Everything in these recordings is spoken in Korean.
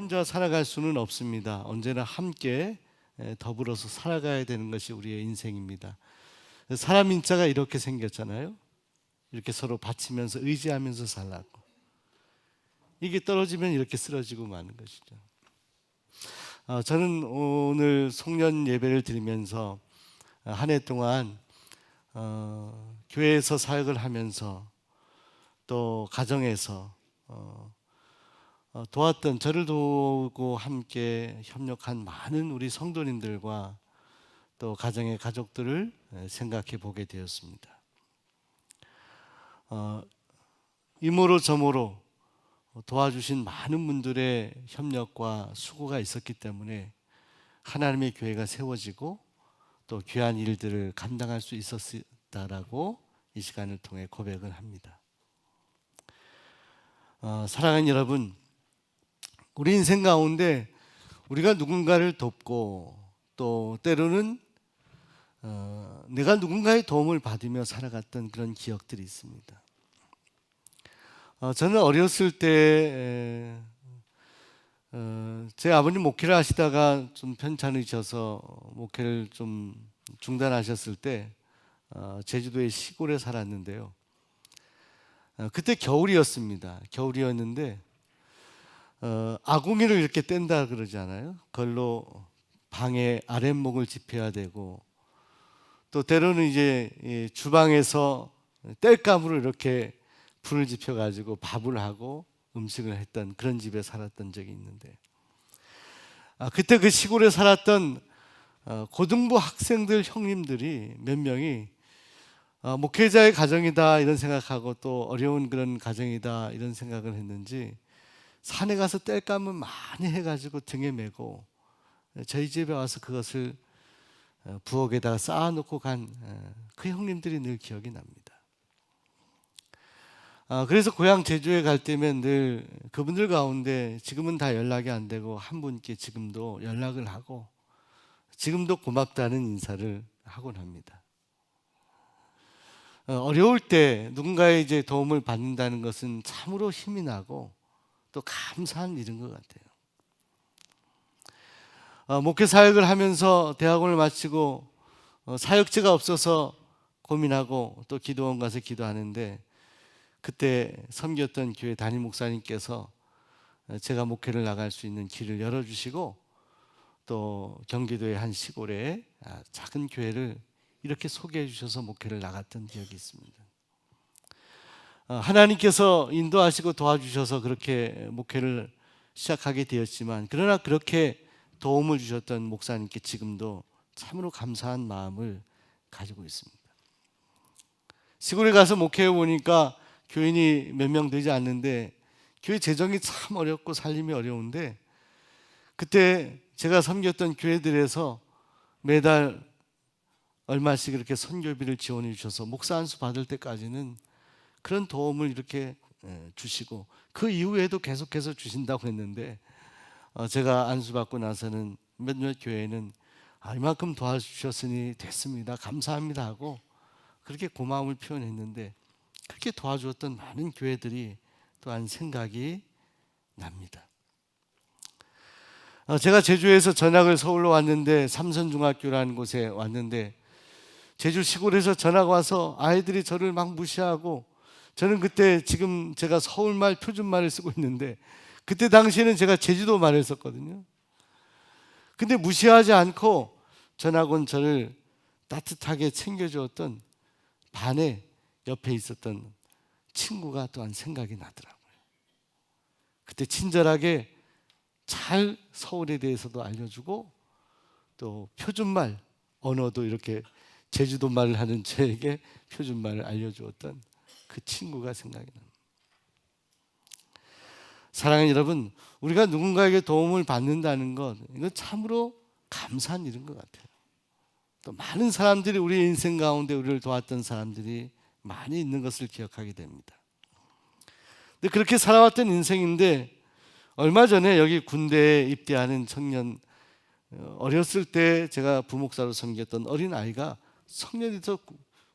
혼자 살아갈 수는 없습니다. 언제나 함께 더불어서 살아가야 되는 것이 우리의 인생입니다. 사람 인자가 이렇게 생겼잖아요. 이렇게 서로 받치면서 의지하면서 살라고. 이게 떨어지면 이렇게 쓰러지고 마는 것이죠. 저는 오늘 송년 예배를 드리면서 한 해 동안 교회에서 사역을 하면서 또 가정에서 도왔던, 저를 도우고 함께 협력한 많은 우리 성도님들과 또 가정의 가족들을 생각해 보게 되었습니다. 이모로 저모로 도와주신 많은 분들의 협력과 수고가 있었기 때문에 하나님의 교회가 세워지고 또 귀한 일들을 감당할 수 있었다라고 이 시간을 통해 고백을 합니다. 사랑하는 여러분, 우리 인생 가운데 우리가 누군가를 돕고 또 때로는 내가 누군가의 도움을 받으며 살아갔던 그런 기억들이 있습니다. 저는 어렸을 때 제 아버님 목회를 하시다가 좀 편찮으셔서 목회를 좀 중단하셨을 때 제주도의 시골에 살았는데요. 그때 겨울이었습니다. 겨울이었는데 아궁이를 이렇게 뗀다 그러잖아요. 그걸로 방의 아랫목을 지펴야 되고 또 때로는 이제 주방에서 땔감으로 이렇게 불을 지펴 가지고 밥을 하고 음식을 했던 그런 집에 살았던 적이 있는데 그때 그 시골에 살았던 고등부 학생들 형님들이 몇 명이 목회자의 가정이다 이런 생각하고 또 어려운 그런 가정이다 이런 생각을 했는지 산에 가서 땔감을 많이 해가지고 등에 메고 저희 집에 와서 그것을 부엌에다가 쌓아놓고 간 그 형님들이 늘 기억이 납니다. 그래서 고향 제주에 갈 때면 늘 그분들 가운데 지금은 다 연락이 안 되고 한 분께 지금도 연락을 하고 지금도 고맙다는 인사를 하곤 합니다. 어려울 때 누군가의 이제 도움을 받는다는 것은 참으로 힘이 나고 또 감사한 일인 것 같아요. 목회 사역을 하면서 대학원을 마치고 사역지가 없어서 고민하고 또 기도원 가서 기도하는데 그때 섬겼던 교회 담임 목사님께서 제가 목회를 나갈 수 있는 길을 열어주시고 또 경기도의 한 시골에 작은 교회를 이렇게 소개해 주셔서 목회를 나갔던 기억이 있습니다. 하나님께서 인도하시고 도와주셔서 그렇게 목회를 시작하게 되었지만 그러나 그렇게 도움을 주셨던 목사님께 지금도 참으로 감사한 마음을 가지고 있습니다. 시골에 가서 목회해 보니까 교인이 몇 명 되지 않는데 교회 재정이 참 어렵고 살림이 어려운데 그때 제가 섬겼던 교회들에서 매달 얼마씩 이렇게 선교비를 지원해 주셔서 목사 안수 받을 때까지는 그런 도움을 이렇게 주시고 그 이후에도 계속해서 주신다고 했는데 제가 안수 받고 나서는 몇몇 교회는 이만큼 도와주셨으니 됐습니다. 감사합니다 하고 그렇게 고마움을 표현했는데 그렇게 도와주었던 많은 교회들이 또한 생각이 납니다. 제가 제주에서 전학을 서울로 왔는데 삼선중학교라는 곳에 왔는데 제주 시골에서 전학 와서 아이들이 저를 막 무시하고 저는 그때 지금 제가 서울말 표준말을 쓰고 있는데 그때 당시에는 제가 제주도 말을 썼거든요. 근데 무시하지 않고 전학 온 저를 따뜻하게 챙겨주었던 반에 옆에 있었던 친구가 또한 생각이 나더라고요. 그때 친절하게 잘 서울에 대해서도 알려주고 또 표준말 언어도 이렇게 제주도 말을 하는 저에게 표준말을 알려주었던 그 친구가 생각이 납니다. 사랑하는 여러분, 우리가 누군가에게 도움을 받는다는 것 이건 참으로 감사한 일인 것 같아요. 또 많은 사람들이 우리 인생 가운데 우리를 도왔던 사람들이 많이 있는 것을 기억하게 됩니다. 근데 그렇게 살아왔던 인생인데 얼마 전에 여기 군대에 입대하는 청년 어렸을 때 제가 부목사로 섬겼던 어린 아이가 성년이 돼서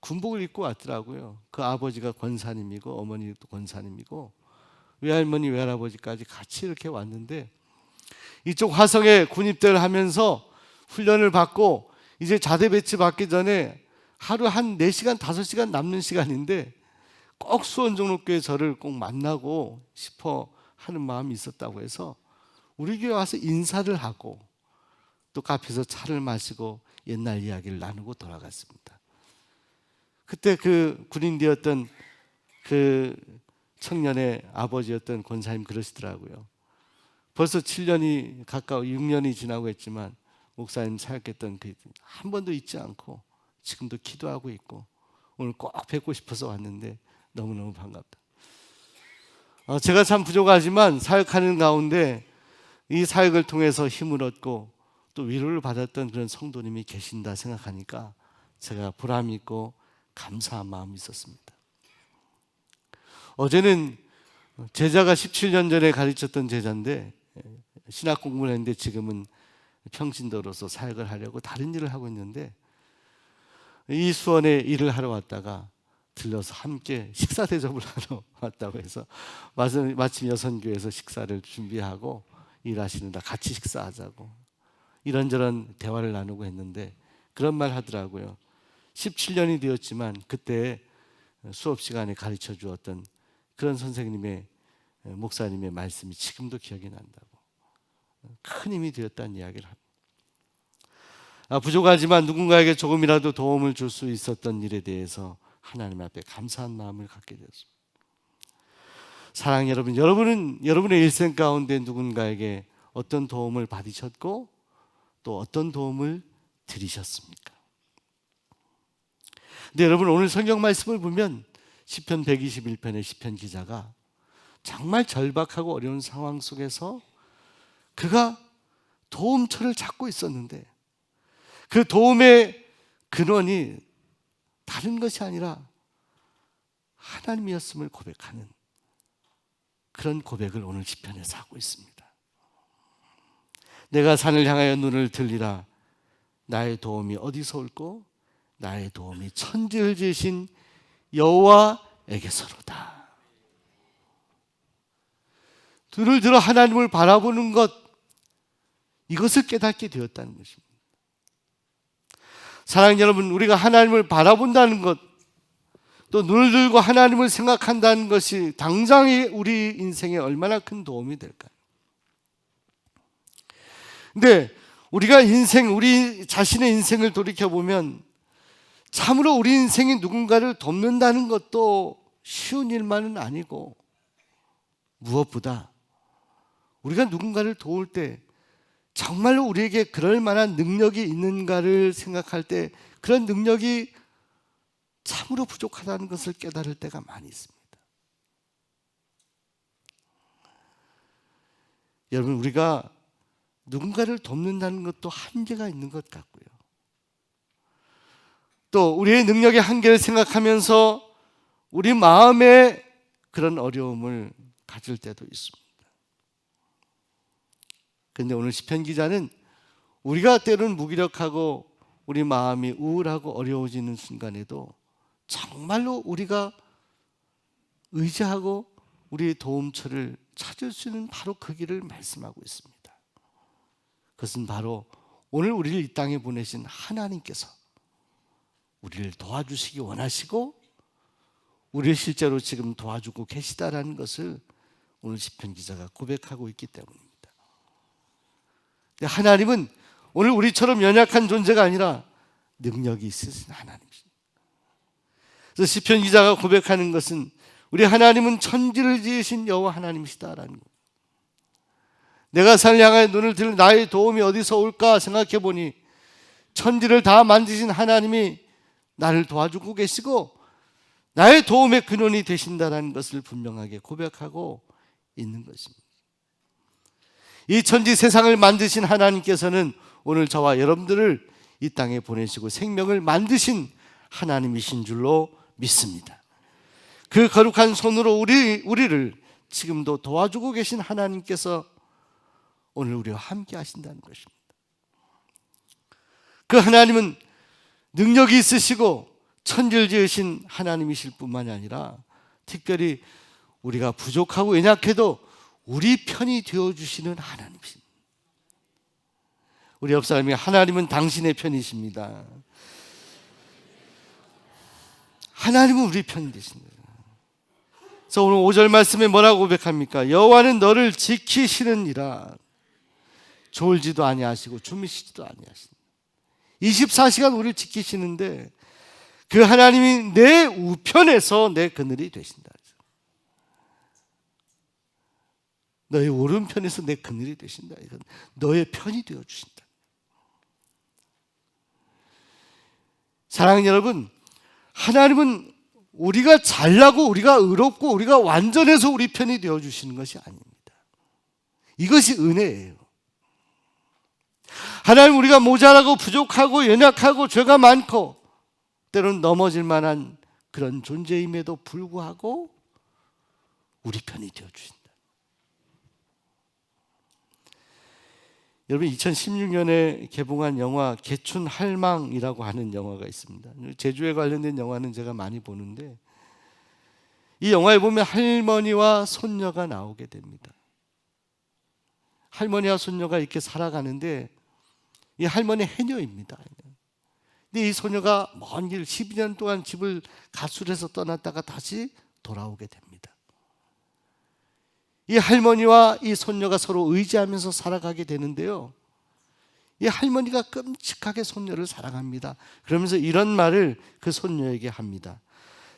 군복을 입고 왔더라고요. 그 아버지가 권사님이고 어머니도 권사님이고 외할머니 외할아버지까지 같이 이렇게 왔는데 이쪽 화성에 군입대를 하면서 훈련을 받고 이제 자대 배치 받기 전에 하루 한 4시간, 5시간 남는 시간인데 꼭 수원종로교회 저를 꼭 만나고 싶어 하는 마음이 있었다고 해서 우리 교회 와서 인사를 하고 또 카페에서 차를 마시고 옛날 이야기를 나누고 돌아갔습니다. 그때 그 군인되었던 그 청년의 아버지였던 권사님 그러시더라고요. 벌써 7년이 가까워 6년이 지나고 했지만 목사님 사역했던 그 한 번도 잊지 않고 지금도 기도하고 있고 오늘 꼭 뵙고 싶어서 왔는데 너무너무 반갑다. 제가 참 부족하지만 사역하는 가운데 이 사역을 통해서 힘을 얻고 또 위로를 받았던 그런 성도님이 계신다 생각하니까 제가 보람 있고 감사한 마음이 있었습니다. 어제는 제자가 17년 전에 가르쳤던 제자인데 신학 공부를 했는데 지금은 평신도로서 사역을 하려고 다른 일을 하고 있는데 이 수원에 일을 하러 왔다가 들러서 함께 식사 대접을 하러 왔다고 해서 마침 여선교회에서 식사를 준비하고 일하시는다 같이 식사하자고 이런저런 대화를 나누고 했는데 그런 말 하더라고요. 17년이 되었지만 그때 수업 시간에 가르쳐 주었던 그런 선생님의 목사님의 말씀이 지금도 기억이 난다고 큰 힘이 되었다는 이야기를 합니다. 부족하지만 누군가에게 조금이라도 도움을 줄 수 있었던 일에 대해서 하나님 앞에 감사한 마음을 갖게 되었습니다. 사랑하는 여러분, 여러분은 여러분의 일생 가운데 누군가에게 어떤 도움을 받으셨고 또 어떤 도움을 드리셨습니까? 근데 여러분 오늘 성경 말씀을 보면 시편 121편의 시편 기자가 정말 절박하고 어려운 상황 속에서 그가 도움처를 찾고 있었는데 그 도움의 근원이 다른 것이 아니라 하나님이었음을 고백하는 그런 고백을 오늘 시편에서 하고 있습니다. 내가 산을 향하여 눈을 들리라. 나의 도움이 어디서 올꼬? 나의 도움이 천지를 지으신 여호와에게서로다. 눈을 들어 하나님을 바라보는 것, 이것을 깨닫게 되었다는 것입니다. 사랑하는 여러분, 우리가 하나님을 바라본다는 것, 또 눈을 들고 하나님을 생각한다는 것이 당장의 우리 인생에 얼마나 큰 도움이 될까요? 근데 우리가 우리 자신의 인생을 돌이켜보면 참으로 우리 인생이 누군가를 돕는다는 것도 쉬운 일만은 아니고 무엇보다 우리가 누군가를 도울 때 정말로 우리에게 그럴 만한 능력이 있는가를 생각할 때 그런 능력이 참으로 부족하다는 것을 깨달을 때가 많이 있습니다. 여러분, 우리가 누군가를 돕는다는 것도 한계가 있는 것 같고요. 또 우리의 능력의 한계를 생각하면서 우리 마음에 그런 어려움을 가질 때도 있습니다. 그런데 오늘 시편 기자는 우리가 때로는 무기력하고 우리 마음이 우울하고 어려워지는 순간에도 정말로 우리가 의지하고 우리의 도움처를 찾을 수 있는 바로 그 길을 말씀하고 있습니다. 그것은 바로 오늘 우리를 이 땅에 보내신 하나님께서 우리를 도와주시기 원하시고 우리를 실제로 지금 도와주고 계시다라는 것을 오늘 시편 기자가 고백하고 있기 때문입니다. 하나님은 오늘 우리처럼 연약한 존재가 아니라 능력이 있으신 하나님이십니다. 그래서 시편 기자가 고백하는 것은 우리 하나님은 천지를 지으신 여호와 하나님이시다라는 것. 내가 산을 향하여 눈을 들어 나의 도움이 어디서 올까 생각해 보니 천지를 다 만드신 하나님이 나를 도와주고 계시고 나의 도움의 근원이 되신다라는 것을 분명하게 고백하고 있는 것입니다. 이 천지 세상을 만드신 하나님께서는 오늘 저와 여러분들을 이 땅에 보내시고 생명을 만드신 하나님이신 줄로 믿습니다. 그 거룩한 손으로 우리를 지금도 도와주고 계신 하나님께서 오늘 우리와 함께 하신다는 것입니다. 그 하나님은 능력이 있으시고 천지를 지으신 하나님이실 뿐만이 아니라 특별히 우리가 부족하고 연약해도 우리 편이 되어주시는 하나님이십니다. 우리 옆 사람이 하나님은 당신의 편이십니다. 하나님은 우리 편이 되십니다. 그래서 오늘 5절 말씀에 뭐라고 고백합니까? 여호와는 너를 지키시느니라. 졸지도 아니하시고 주무시지도 아니하시니. 24시간 우리를 지키시는데 그 하나님이 내 우편에서 내 그늘이 되신다. 너의 오른편에서 내 그늘이 되신다. 이건 너의 편이 되어 주신다. 사랑하는 여러분, 하나님은 우리가 잘나고 우리가 의롭고 우리가 완전해서 우리 편이 되어 주시는 것이 아닙니다. 이것이 은혜예요. 하나님, 우리가 모자라고 부족하고 연약하고 죄가 많고 때로는 넘어질 만한 그런 존재임에도 불구하고 우리 편이 되어 주신다. 여러분, 2016년에 개봉한 영화 개춘 할망이라고 하는 영화가 있습니다. 제주에 관련된 영화는 제가 많이 보는데 이 영화에 보면 할머니와 손녀가 나오게 됩니다. 할머니와 손녀가 이렇게 살아가는데 이 할머니 해녀입니다. 근데 이 소녀가 먼 길 12년 동안 집을 가출해서 떠났다가 다시 돌아오게 됩니다. 이 할머니와 이 손녀가 서로 의지하면서 살아가게 되는데요, 이 할머니가 끔찍하게 손녀를 사랑합니다. 그러면서 이런 말을 그 손녀에게 합니다.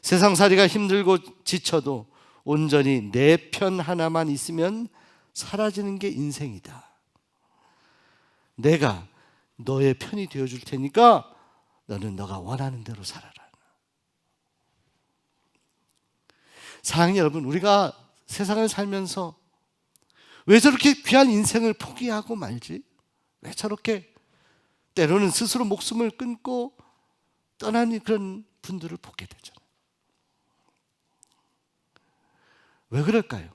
세상살이가 힘들고 지쳐도 온전히 내 편 하나만 있으면 사라지는 게 인생이다. 내가 너의 편이 되어줄 테니까 너는 너가 원하는 대로 살아라. 사랑하는 여러분, 우리가 세상을 살면서 왜 저렇게 귀한 인생을 포기하고 말지? 왜 저렇게 때로는 스스로 목숨을 끊고 떠나는 그런 분들을 보게 되잖아요. 왜 그럴까요?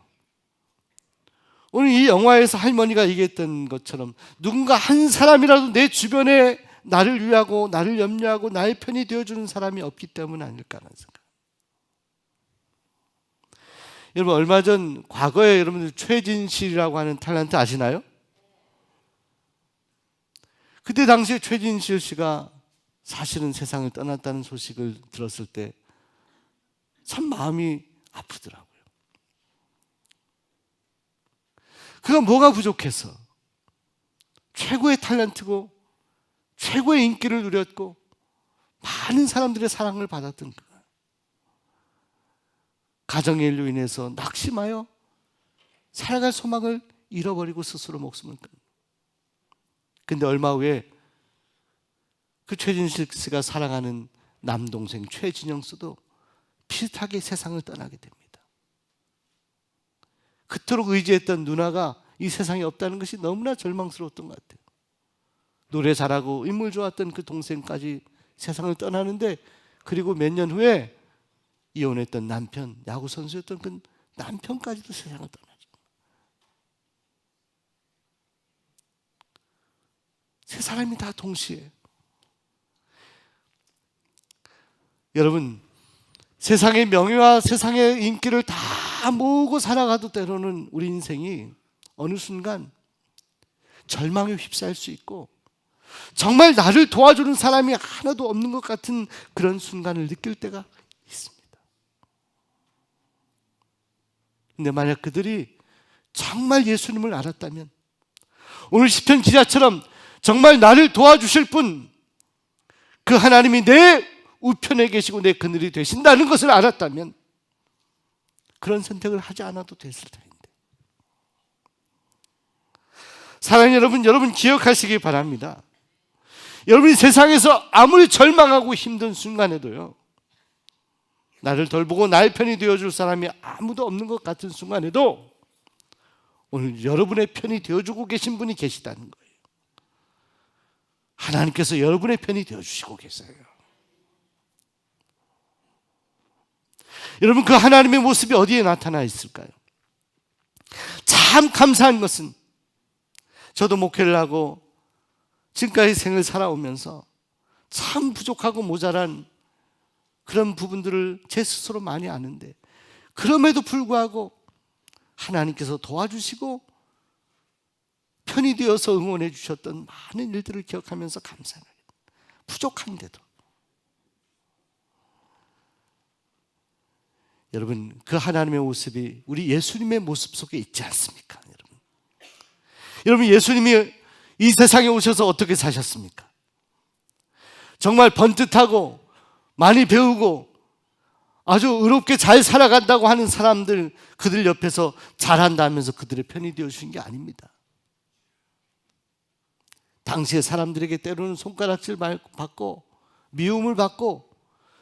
오늘 이 영화에서 할머니가 얘기했던 것처럼 누군가 한 사람이라도 내 주변에 나를 위하고 나를 염려하고 나의 편이 되어주는 사람이 없기 때문 아닐까라는 생각. 여러분, 얼마 전 과거에 여러분들 최진실이라고 하는 탤런트 아시나요? 그때 당시에 최진실 씨가 사실은 세상을 떠났다는 소식을 들었을 때 참 마음이 아프더라고요. 그가 뭐가 부족해서 최고의 탤런트고 최고의 인기를 누렸고 많은 사람들의 사랑을 받았던 그가 가정의 일로 인해서 낙심하여 살아갈 소망을 잃어버리고 스스로 목숨을 끊는. 근데 얼마 후에 그 최진실 씨가 사랑하는 남동생 최진영 씨도 비슷하게 세상을 떠나게 됩니다. 그토록 의지했던 누나가 이 세상에 없다는 것이 너무나 절망스러웠던 것 같아요. 노래 잘하고 인물 좋았던 그 동생까지 세상을 떠나는데, 그리고 몇 년 후에 이혼했던 남편, 야구 선수였던 그 남편까지도 세상을 떠나죠. 세 사람이 다 동시에. 여러분, 세상의 명예와 세상의 인기를 다 모으고 살아가도 때로는 우리 인생이 어느 순간 절망에 휩싸일 수 있고 정말 나를 도와주는 사람이 하나도 없는 것 같은 그런 순간을 느낄 때가 있습니다. 근데 만약 그들이 정말 예수님을 알았다면, 오늘 시편 기자처럼 정말 나를 도와주실 분, 그 하나님이 내 우편에 계시고 내 그늘이 되신다는 것을 알았다면 그런 선택을 하지 않아도 됐을 텐데. 사랑하는 여러분, 여러분 기억하시기 바랍니다. 여러분이 세상에서 아무리 절망하고 힘든 순간에도요, 나를 돌보고 나의 편이 되어줄 사람이 아무도 없는 것 같은 순간에도 오늘 여러분의 편이 되어주고 계신 분이 계시다는 거예요. 하나님께서 여러분의 편이 되어주시고 계세요. 여러분, 그 하나님의 모습이 어디에 나타나 있을까요? 참 감사한 것은, 저도 목회를 하고 지금까지 생을 살아오면서 참 부족하고 모자란 그런 부분들을 제 스스로 많이 아는데, 그럼에도 불구하고 하나님께서 도와주시고 편이 되어서 응원해 주셨던 많은 일들을 기억하면서 감사합니다. 부족한데도 여러분, 그 하나님의 모습이 우리 예수님의 모습 속에 있지 않습니까? 여러분, 예수님이 이 세상에 오셔서 어떻게 사셨습니까? 정말 번듯하고 많이 배우고 아주 의롭게 잘 살아간다고 하는 사람들, 그들 옆에서 잘한다면서 그들의 편이 되어주신 게 아닙니다. 당시의 사람들에게 때로는 손가락질 받고 미움을 받고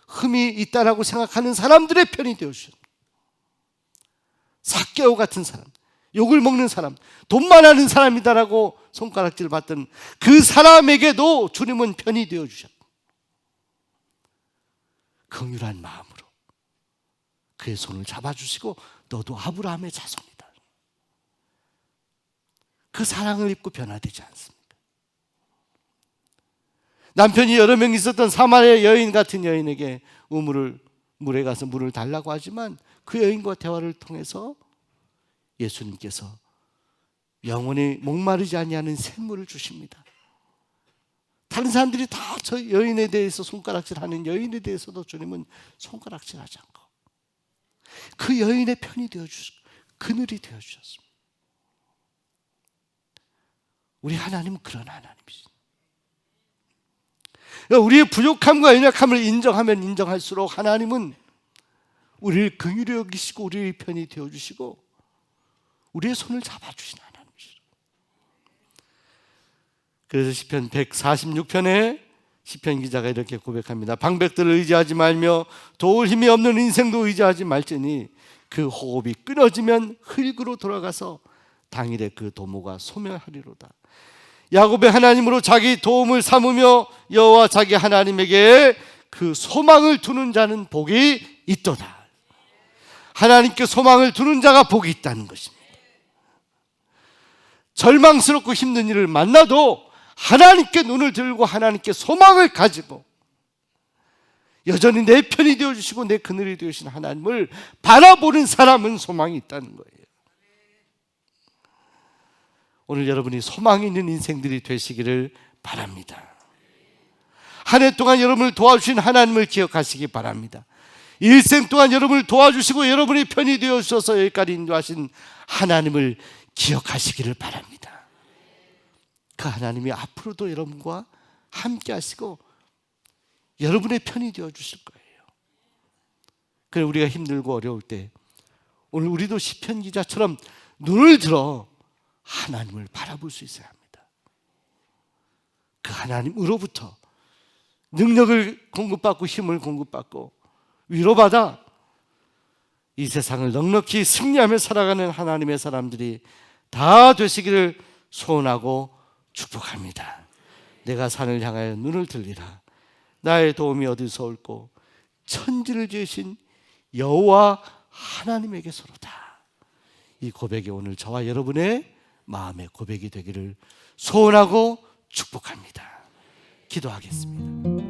흠이 있다라고 생각하는 사람들의 편이 되어주셨습니다. 삭개오 같은 사람, 욕을 먹는 사람, 돈만 하는 사람이다라고 손가락질 받던 그 사람에게도 주님은 편이 되어주셨다. 긍휼한 마음으로 그의 손을 잡아주시고 너도 아브라함의 자손이다. 그 사랑을 입고 변화되지 않습니까? 남편이 여러 명 있었던 사마리아 여인 같은 여인에게 물에 가서 물을 달라고 하지만 그 여인과 대화를 통해서 예수님께서 영원히 목마르지 아니하는 샘물을 주십니다. 다른 사람들이 다 저 여인에 대해서 손가락질하는 여인에 대해서도 주님은 손가락질하지 않고 그 여인의 편이 되어주시고 그늘이 되어주셨습니다. 우리 하나님은 그런 하나님이십니다. 우리의 부족함과 연약함을 인정하면 인정할수록 하나님은 우리를 긍휼히 여기시고 우리의 편이 되어주시고 우리의 손을 잡아주신 하나님이시죠. 그래서 시편 146편에 시편 기자가 이렇게 고백합니다. 방백들을 의지하지 말며 도울 힘이 없는 인생도 의지하지 말지니 그 호흡이 끊어지면 흙으로 돌아가서 당일에 그 도모가 소멸하리로다. 야곱의 하나님으로 자기 도움을 삼으며 여호와 자기 하나님에게 그 소망을 두는 자는 복이 있도다. 하나님께 소망을 두는 자가 복이 있다는 것입니다. 절망스럽고 힘든 일을 만나도 하나님께 눈을 들고 하나님께 소망을 가지고 여전히 내 편이 되어주시고 내 그늘이 되어주신 하나님을 바라보는 사람은 소망이 있다는 거예요. 오늘 여러분이 소망이 있는 인생들이 되시기를 바랍니다. 한 해 동안 여러분을 도와주신 하나님을 기억하시기 바랍니다. 일생 동안 여러분을 도와주시고 여러분이 편이 되어주셔서 여기까지 인도하신 하나님을 기억하시기를 바랍니다. 그 하나님이 앞으로도 여러분과 함께 하시고 여러분의 편이 되어주실 거예요. 그래, 우리가 힘들고 어려울 때 오늘 우리도 시편 기자처럼 눈을 들어 하나님을 바라볼 수 있어야 합니다. 그 하나님으로부터 능력을 공급받고 힘을 공급받고 위로받아 이 세상을 넉넉히 승리하며 살아가는 하나님의 사람들이 다 되시기를 소원하고 축복합니다. 내가 산을 향하여 눈을 들리라. 나의 도움이 어디서 올꼬? 천지를 지으신 여호와 하나님에게서로다. 이 고백이 오늘 저와 여러분의 마음의 고백이 되기를 소원하고 축복합니다. 기도하겠습니다.